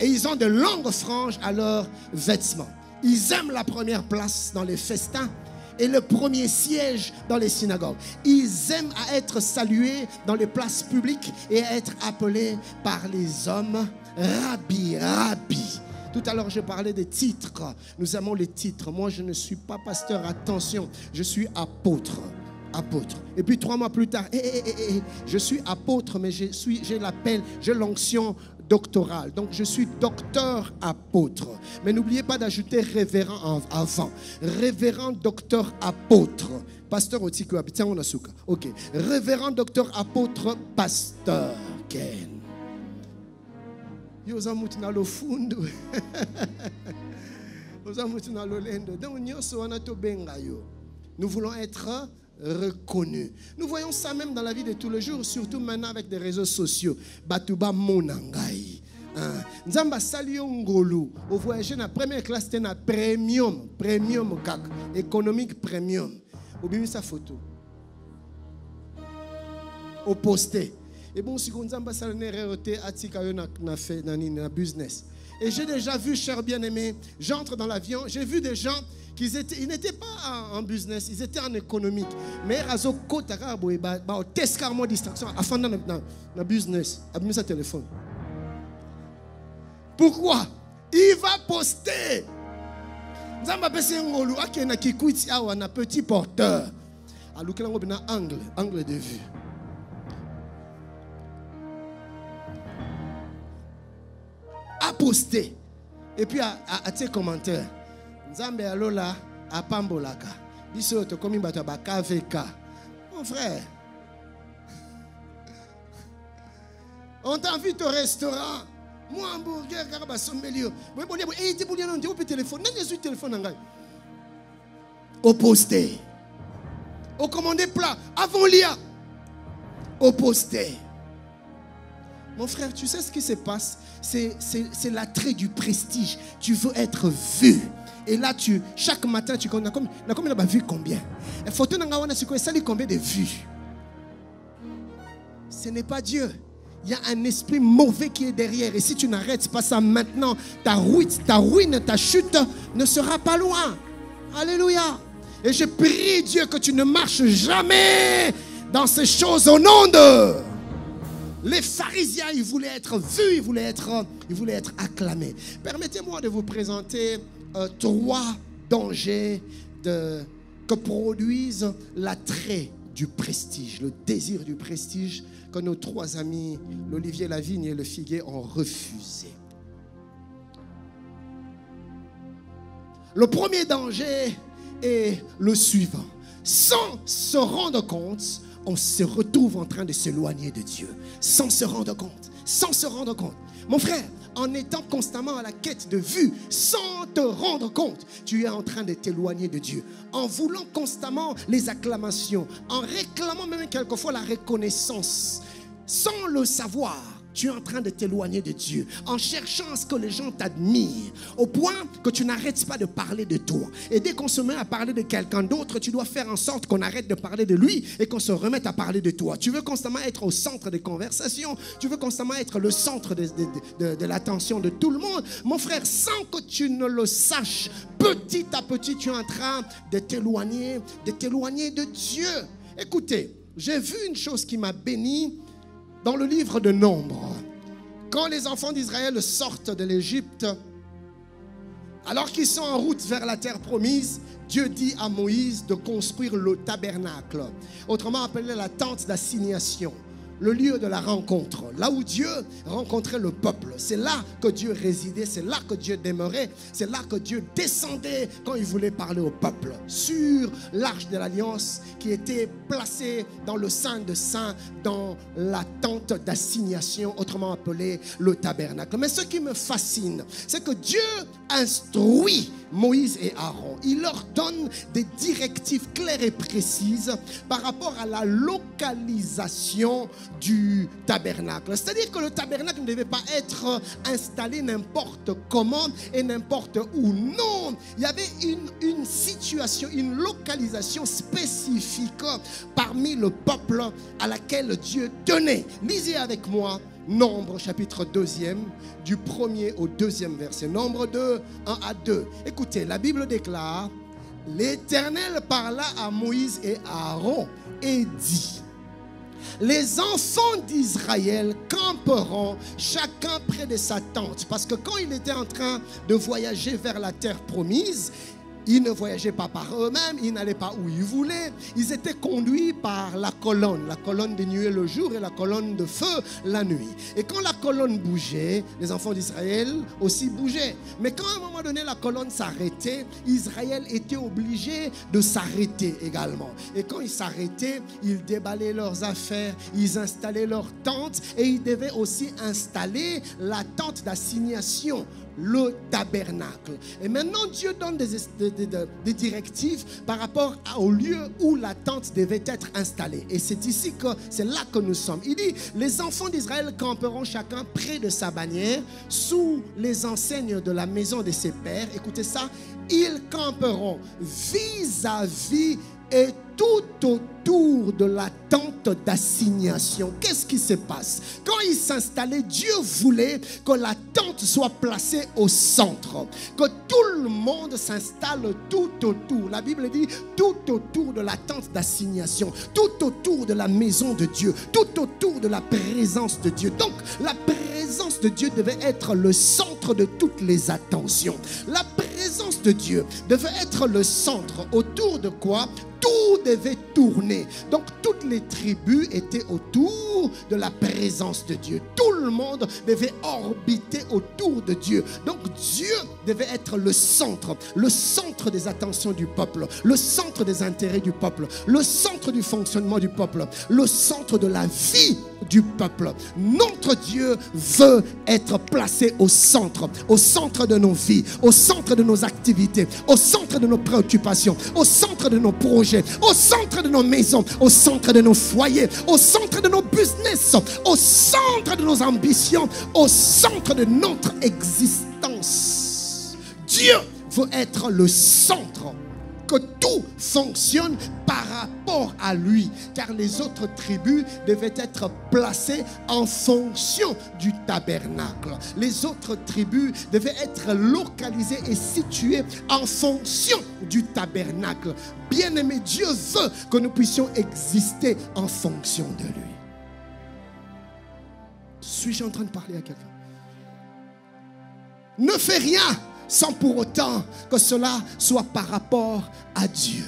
et ils ont de longues franges à leurs vêtements. Ils aiment la première place dans les festins et le premier siège dans les synagogues. Ils aiment à être salués dans les places publiques et à être appelés par les hommes Rabbi, Rabbi. Tout à l'heure, je parlais des titres. Nous aimons les titres. Moi, je ne suis pas pasteur. Attention, je suis apôtre. apôtre. Et puis 3 mois plus tard, je suis apôtre, mais j'ai l'appel, j'ai l'onction doctorale. Donc je suis docteur apôtre. Mais n'oubliez pas d'ajouter révérend avant. Révérend docteur apôtre. Pasteur Otiko, ok. Révérend docteur apôtre pasteur Ken. Nous voulons être reconnus. Nous voyons ça même dans la vie de tous les jours, surtout maintenant avec des réseaux sociaux. Batuba monangai. Nzamba salio ngolu. Au voyager na première classe, c'était na premium kak, économique premium. Au bimi sa photo. Au posté. Et bon, si on zamba salne réoté atika yo na business. Et j'ai déjà vu, cher bien-aimé, j'entre dans l'avion, j'ai vu des gens ils n'étaient pas en business, ils étaient en économique. Mais razo kotaka boy ba test carrément distraction afin dans business, abîmer sa téléphone. Pourquoi? Il va poster. Nzamba pese ngolu akena kikuiti awa na petit porteur. Alukela ngo bina angle de vue. A poster. Et puis à tes commentaires. Nzambe alola apambolaka. Biso to komi bato ba KVK. Mon frère. On t'invite au restaurant. Moi hamburger karaba somelio. Moi bolia et ti bolia non ti téléphone. Nan yesu téléphone ngai. Au poster. Au commander plat avant lia. Au poster. Mon frère, tu sais ce qui se passe? C'est l'attrait du prestige. Tu veux être vu. Et là, chaque matin, tu connais comme il a vu combien. La photo n'a pas combien de vues. Ce n'est pas Dieu. Il y a un esprit mauvais qui est derrière. Et si tu n'arrêtes pas ça maintenant, ta ruine, ta chute ne sera pas loin. Alléluia. Et je prie Dieu que tu ne marches jamais dans ces choses au nom de... Les pharisiens, ils voulaient être vus, ils voulaient être acclamés. Permettez-moi de vous présenter 3 dangers que produisent l'attrait du prestige, le désir du prestige que nos 3 amis, l'Olivier, la Vigne et le Figuier, ont refusé. Le premier danger est le suivant. Sans se rendre compte, on se retrouve en train de s'éloigner de Dieu. Sans se rendre compte. Sans se rendre compte. Mon frère, en étant constamment à la quête de vue, sans te rendre compte, tu es en train de t'éloigner de Dieu. En voulant constamment les acclamations, en réclamant même quelquefois la reconnaissance, sans le savoir, tu es en train de t'éloigner de Dieu, en cherchant à ce que les gens t'admirent, au point que tu n'arrêtes pas de parler de toi. Et dès qu'on se met à parler de quelqu'un d'autre, tu dois faire en sorte qu'on arrête de parler de lui et qu'on se remette à parler de toi. Tu veux constamment être au centre des conversations, tu veux constamment être le centre de l'attention de tout le monde. Mon frère, sans que tu ne le saches, petit à petit, tu es en train de t'éloigner de Dieu. Écoutez, j'ai vu une chose qui m'a béni dans le livre de Nombres. Quand les enfants d'Israël sortent de l'Égypte, alors qu'ils sont en route vers la terre promise, Dieu dit à Moïse de construire le tabernacle, autrement appelé la tente d'assignation, le lieu de la rencontre, là où Dieu rencontrait le peuple. C'est là que Dieu résidait, c'est là que Dieu demeurait, c'est là que Dieu descendait quand il voulait parler au peuple, sur l'arche de l'alliance qui était placée dans le Saint de Saints, dans la tente d'assignation, autrement appelée le tabernacle. Mais ce qui me fascine, c'est que Dieu instruit Moïse et Aaron. Il leur donne des directives claires et précises par rapport à la localisation du tabernacle. C'est-à-dire que le tabernacle ne devait pas être installé n'importe comment et n'importe où. Non, il y avait une situation, une localisation spécifique parmi le peuple à laquelle Dieu tenait. Lisez avec moi Nombre chapitre 2e, du 1er au 2e verset. Nombre 2, 1 à 2. Écoutez, la Bible déclare: l'Éternel parla à Moïse et à Aaron et dit: les enfants d'Israël camperont chacun près de sa tente. Parce que quand il était en train de voyager vers la terre promise, Ils ne voyageaient pas par eux-mêmes, ils n'allaient pas où ils voulaient. Ils étaient conduits par la colonne de nuée le jour et la colonne de feu la nuit. Et quand la colonne bougeait, les enfants d'Israël aussi bougeaient. Mais quand à un moment donné la colonne s'arrêtait, Israël était obligé de s'arrêter également. Et quand ils s'arrêtaient, ils déballaient leurs affaires, ils installaient leurs tentes et ils devaient aussi installer la tente d'assignation, le tabernacle. Et maintenant Dieu donne des directives par rapport au lieu où la tente devait être installée. Et c'est ici que c'est là que nous sommes. Il dit, les enfants d'Israël camperont chacun près de sa bannière, sous les enseignes de la maison de ses pères. Écoutez ça, ils camperont vis-à-vis et tout autour de la tente d'assignation. Qu'est-ce qui se passe? Quand ils s'installaient, Dieu voulait que la tente soit placée au centre, que tout le monde s'installe tout autour. La Bible dit tout autour de la tente d'assignation, tout autour de la maison de Dieu, tout autour de la présence de Dieu. Donc la présence de Dieu devait être le centre de toutes les attentions. La présence de Dieu devait être le centre. Autour de quoi? Tout devait tourner. Donc toutes les tribus étaient autour de la présence de Dieu. Tout le monde devait orbiter autour de Dieu. Donc Dieu devait être le centre des attentions du peuple, le centre des intérêts du peuple, le centre du fonctionnement du peuple, le centre de la vie du peuple. Notre Dieu veut être placé au centre de nos vies, au centre de nos activités, au centre de nos préoccupations, au centre de nos projets, au centre de nos maisons, au centre de nos foyers, au centre de nos business, au centre de nos ambitions, au centre de notre existence. Dieu veut être le centre, que tout fonctionne par rapport à lui, car les autres tribus devaient être placées en fonction du tabernacle. Les autres tribus devaient être localisées et situées en fonction du tabernacle. Bien-aimé, Dieu veut que nous puissions exister en fonction de lui. Suis-je en train de parler à quelqu'un? Ne fais rien sans pour autant que cela soit par rapport à Dieu.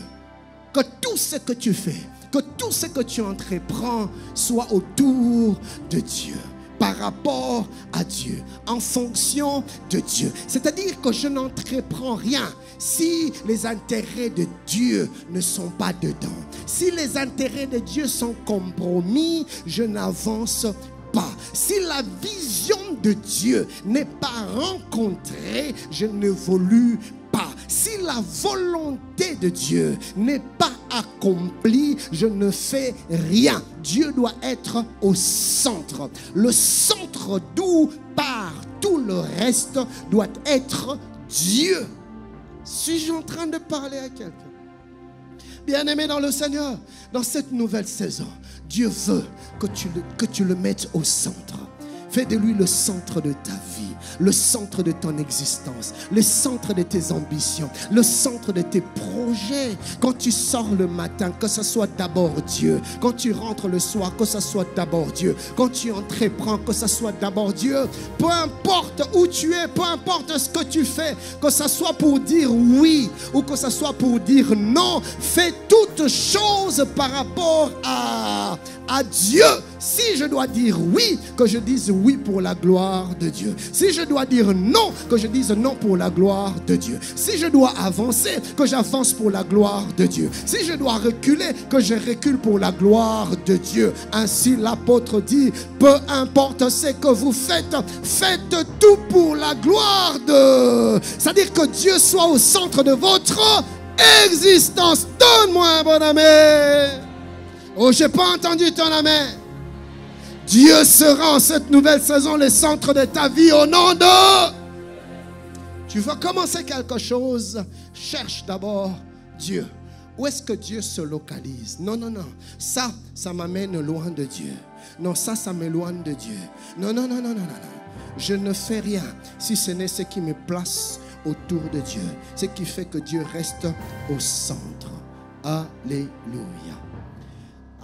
Que tout ce que tu fais, que tout ce que tu entreprends soit autour de Dieu, par rapport à Dieu, en fonction de Dieu. C'est-à-dire que je n'entreprends rien si les intérêts de Dieu ne sont pas dedans. Si les intérêts de Dieu sont compromis, je n'avance pas. Si la vision de Dieu n'est pas rencontrée, je n'évolue pas. Si la volonté de Dieu n'est pas accomplie, je ne fais rien. Dieu doit être au centre. Le centre d'où part tout le reste doit être Dieu. Suis-je en train de parler à quelqu'un? Bien-aimé dans le Seigneur, dans cette nouvelle saison, Dieu veut que tu le mettes au centre. Fais de lui le centre de ta vie, le centre de ton existence, le centre de tes ambitions, le centre de tes projets. Quand tu sors le matin, que ce soit d'abord Dieu. Quand tu rentres le soir, que ce soit d'abord Dieu. Quand tu entreprends, que ce soit d'abord Dieu. Peu importe où tu es, peu importe ce que tu fais, que ce soit pour dire oui ou que ce soit pour dire non, fais toutes choses par rapport à Dieu. Si je dois dire oui, que je dise oui pour la gloire de Dieu. Si je dois dire non, que je dise non pour la gloire de Dieu. Si je dois avancer, que j'avance pour la gloire de Dieu. Si je dois reculer, que je recule pour la gloire de Dieu. Ainsi l'apôtre dit, peu importe ce que vous faites, faites tout pour la gloire de... C'est-à-dire que Dieu soit au centre de votre existence. Donne-moi un bon amen. Oh, je n'ai pas entendu ton amen. Dieu sera en cette nouvelle saison le centre de ta vie au nom de... Tu veux commencer quelque chose, cherche d'abord Dieu. Où est-ce que Dieu se localise? Non, non, non. Ça m'amène loin de Dieu. Non, ça m'éloigne de Dieu. Non, non, non, non, non, non, non. Je ne fais rien si ce n'est ce qui me place autour de Dieu. Ce qui fait que Dieu reste au centre. Alléluia.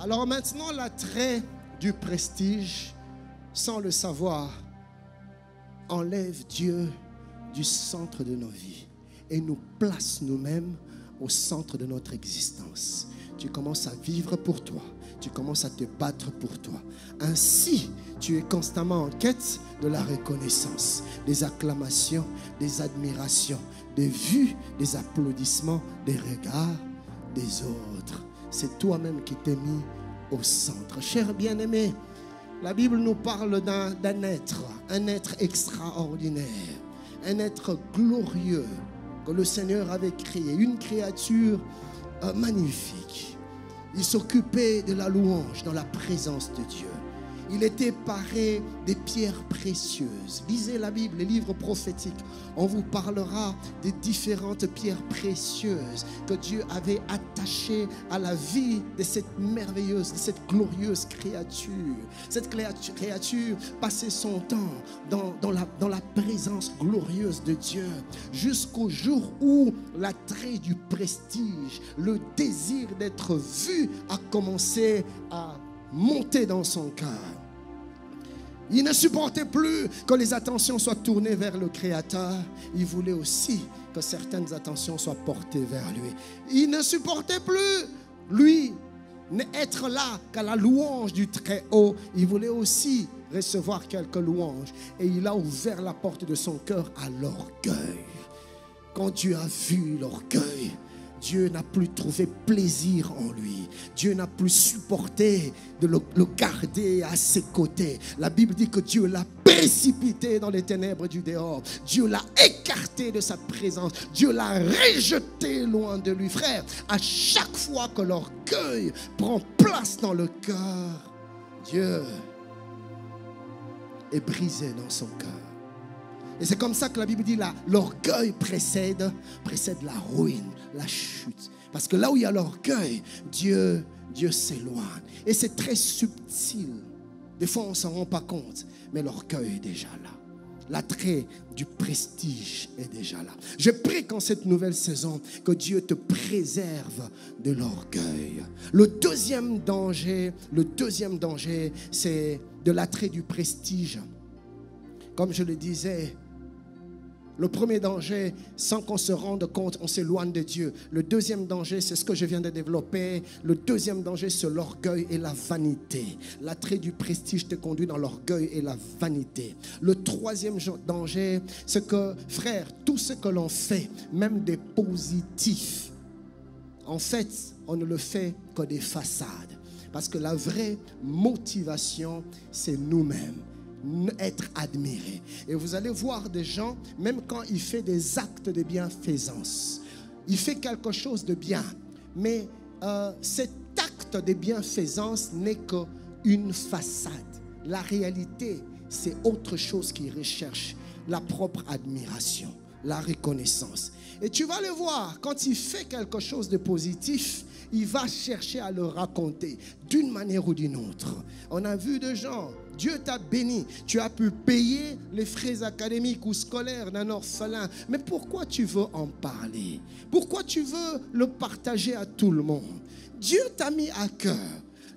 Alors maintenant, l'attrait du prestige, sans le savoir, enlève Dieu du centre de nos vies. et nous place nous-mêmes au centre de notre existence. Tu commences à vivre pour toi. Tu commences à te battre pour toi. Ainsi, tu es constamment en quête de la reconnaissance, des acclamations, des admirations, des vues, des applaudissements, des regards des autres. C'est toi-même qui t'es mis au centre. Cher bien-aimé, la Bible nous parle d'un être, un être extraordinaire, un être glorieux que le Seigneur avait créé, une créature magnifique. Il s'occupait de la louange dans la présence de Dieu. Il était paré des pierres précieuses. Lisez la Bible, les livres prophétiques. On vous parlera des différentes pierres précieuses que Dieu avait attachées à la vie de cette merveilleuse, de cette glorieuse créature. Cette créature passait son temps dans la présence glorieuse de Dieu jusqu'au jour où l'attrait du prestige, le désir d'être vu a commencé à monter dans son cœur. Il ne supportait plus que les attentions soient tournées vers le Créateur. Il voulait aussi que certaines attentions soient portées vers lui. Il ne supportait plus, lui, être là qu'à la louange du Très-Haut. Il voulait aussi recevoir quelques louanges. Et il a ouvert la porte de son cœur à l'orgueil. Quand Dieu a vu l'orgueil, Dieu n'a plus trouvé plaisir en lui. Dieu n'a plus supporté de le garder à ses côtés. La Bible dit que Dieu l'a précipité dans les ténèbres du dehors. Dieu l'a écarté de sa présence. Dieu l'a rejeté loin de lui. Frère, à chaque fois que l'orgueil prend place dans le cœur, Dieu est brisé dans son cœur. Et c'est comme ça que la Bible dit là, l'orgueil précède la ruine, la chute. Parce que là où il y a l'orgueil, Dieu s'éloigne. Et c'est très subtil. Des fois, on ne s'en rend pas compte. Mais l'orgueil est déjà là. L'attrait du prestige est déjà là. Je prie qu'en cette nouvelle saison, que Dieu te préserve de l'orgueil. Le deuxième danger, c'est de l'attrait du prestige. Comme je le disais, le premier danger, sans qu'on se rende compte, on s'éloigne de Dieu. Le deuxième danger, c'est ce que je viens de développer. Le deuxième danger, c'est l'orgueil et la vanité. L'attrait du prestige te conduit dans l'orgueil et la vanité. Le troisième danger, c'est que, frère, tout ce que l'on fait, même des positifs, en fait, on ne le fait que des façades. Parce que la vraie motivation, c'est nous-mêmes. Être admiré. Et vous allez voir des gens, même quand il fait des actes de bienfaisance, il fait quelque chose de bien, mais cet acte de bienfaisance n'est qu'une façade. La réalité, c'est autre chose qu'il recherche, la propre admiration, la reconnaissance. Et tu vas le voir, quand il fait quelque chose de positif, il va chercher à le raconter d'une manière ou d'une autre. On a vu des gens, Dieu t'a béni, tu as pu payer les frais académiques ou scolaires d'un orphelin. Mais pourquoi tu veux en parler? Pourquoi tu veux le partager à tout le monde? Dieu t'a mis à cœur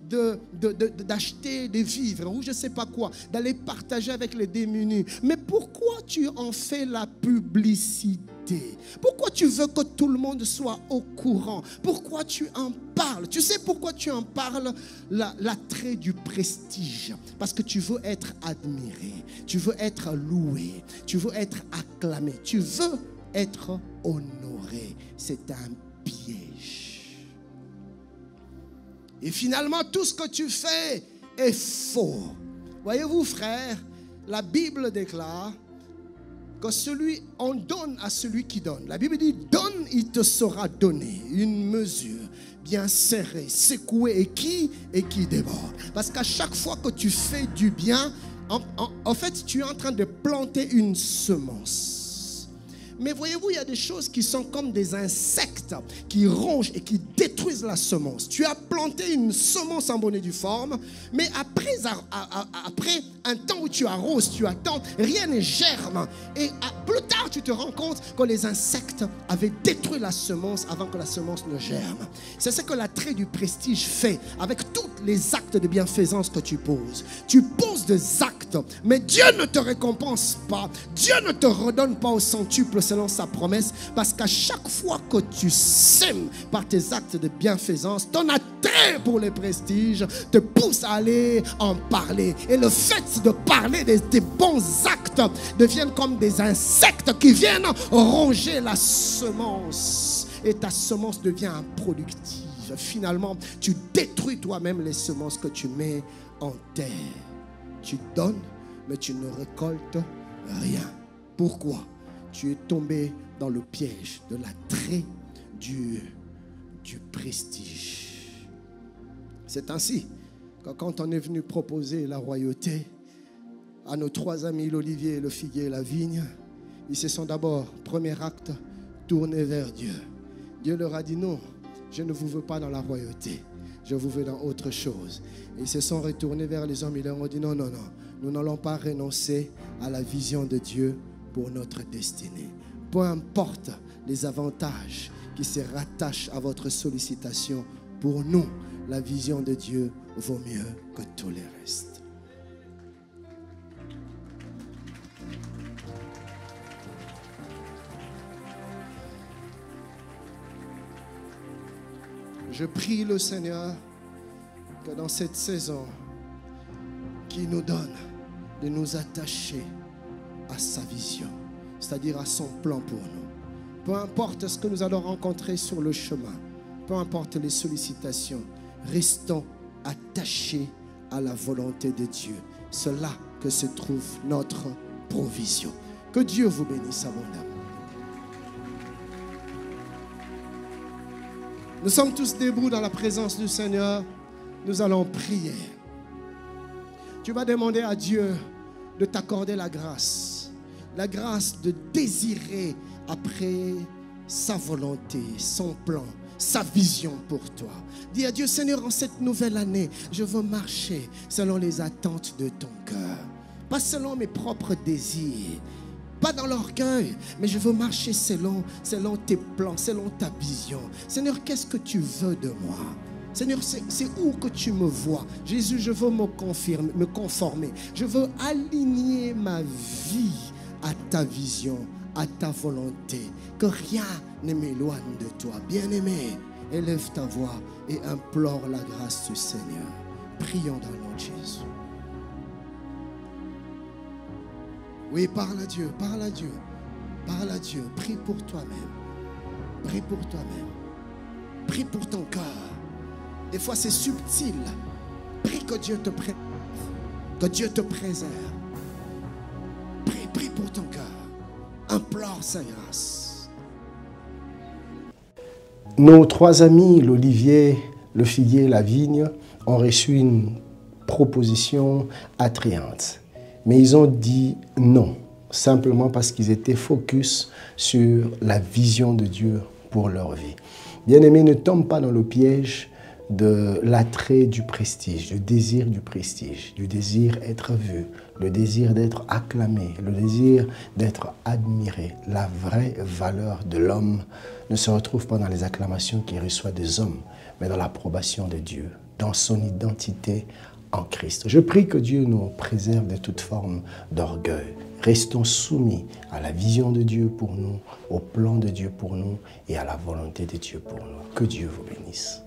d'acheter des vivres ou je ne sais pas quoi, d'aller partager avec les démunis. Mais pourquoi tu en fais la publicité? Pourquoi tu veux que tout le monde soit au courant? Pourquoi tu en parles? Tu sais pourquoi tu en parles? L'attrait du prestige. Parce que tu veux être admiré, tu veux être loué, tu veux être acclamé, tu veux être honoré. C'est un piège. Et finalement, tout ce que tu fais est faux. Voyez-vous, frère, la Bible déclare que on donne à celui qui donne. La Bible dit, donne, il te sera donné. Une mesure bien serrée, secouée et qui déborde. Parce qu'à chaque fois que tu fais du bien, en fait, tu es en train de planter une semence. Mais voyez-vous, il y a des choses qui sont comme des insectes qui rongent et qui détruisent la semence. Tu as planté une semence en bonne et due forme, mais après un temps où tu arroses, tu attends, rien ne germe. Et plus tard, tu te rends compte que les insectes avaient détruit la semence avant que la semence ne germe. C'est ce que l'attrait du prestige fait avec tous les actes de bienfaisance que tu poses. Tu poses des actes Mais Dieu ne te récompense pas. Dieu ne te redonne pas au centuple selon sa promesse. Parce qu'à chaque fois que tu sèmes par tes actes de bienfaisance, ton attrait pour les prestiges te pousse à aller en parler. Et le fait de parler des bons actes deviennent comme des insectes qui viennent ronger la semence. Et ta semence devient improductive. Finalement, tu détruis toi-même les semences que tu mets en terre. Tu donnes, mais tu ne récoltes rien. Pourquoi? Tu es tombé dans le piège de l'attrait du prestige. C'est ainsi que quand on est venu proposer la royauté à nos trois amis, l'olivier, le figuier et la vigne, ils se sont d'abord, premier acte, tournés vers Dieu. Dieu leur a dit non, je ne vous veux pas dans la royauté, je vous veux dans autre chose. Et ils se sont retournés vers les hommes, ils leur ont dit non, non, non, nous n'allons pas renoncer à la vision de Dieu pour notre destinée. Peu importe les avantages qui se rattachent à votre sollicitation, pour nous, la vision de Dieu vaut mieux que tous les restes. Je prie le Seigneur que dans cette saison qu'il nous donne de nous attacher à sa vision, c'est-à-dire à son plan pour nous. Peu importe ce que nous allons rencontrer sur le chemin, peu importe les sollicitations, restons attachés à la volonté de Dieu. C'est là que se trouve notre provision. Que Dieu vous bénisse abondamment. Nous sommes tous debout dans la présence du Seigneur. Nous allons prier. Tu vas demander à Dieu de t'accorder la grâce de désirer après sa volonté, son plan, sa vision pour toi. Dis à Dieu, Seigneur, en cette nouvelle année, je veux marcher selon les attentes de ton cœur, pas selon mes propres désirs. Pas dans l'orgueil, mais je veux marcher selon tes plans, selon ta vision. Seigneur, qu'est-ce que tu veux de moi? Seigneur, c'est où que tu me vois? Jésus, je veux me conformer. Je veux aligner ma vie à ta vision, à ta volonté. Que rien ne m'éloigne de toi. Bien-aimé, élève ta voix et implore la grâce du Seigneur. Prions dans le nom de Jésus. Oui, parle à Dieu, parle à Dieu, parle à Dieu. Prie pour toi-même, prie pour toi-même, prie pour ton cœur. Des fois c'est subtil. Prie que Dieu te préserve, que Dieu te préserve. Prie pour ton cœur. Implore sa grâce. Nos trois amis, l'olivier, le figuier et la vigne, ont reçu une proposition attrayante. Mais ils ont dit non, simplement parce qu'ils étaient focus sur la vision de Dieu pour leur vie. Bien-aimés, ne tombe pas dans le piège de l'attrait du prestige, du désir d'être vu, le désir d'être acclamé, le désir d'être admiré. La vraie valeur de l'homme ne se retrouve pas dans les acclamations qu'il reçoit des hommes, mais dans l'approbation de Dieu, dans son identité en Christ. Je prie que Dieu nous préserve de toute forme d'orgueil. Restons soumis à la vision de Dieu pour nous, au plan de Dieu pour nous et à la volonté de Dieu pour nous. Que Dieu vous bénisse.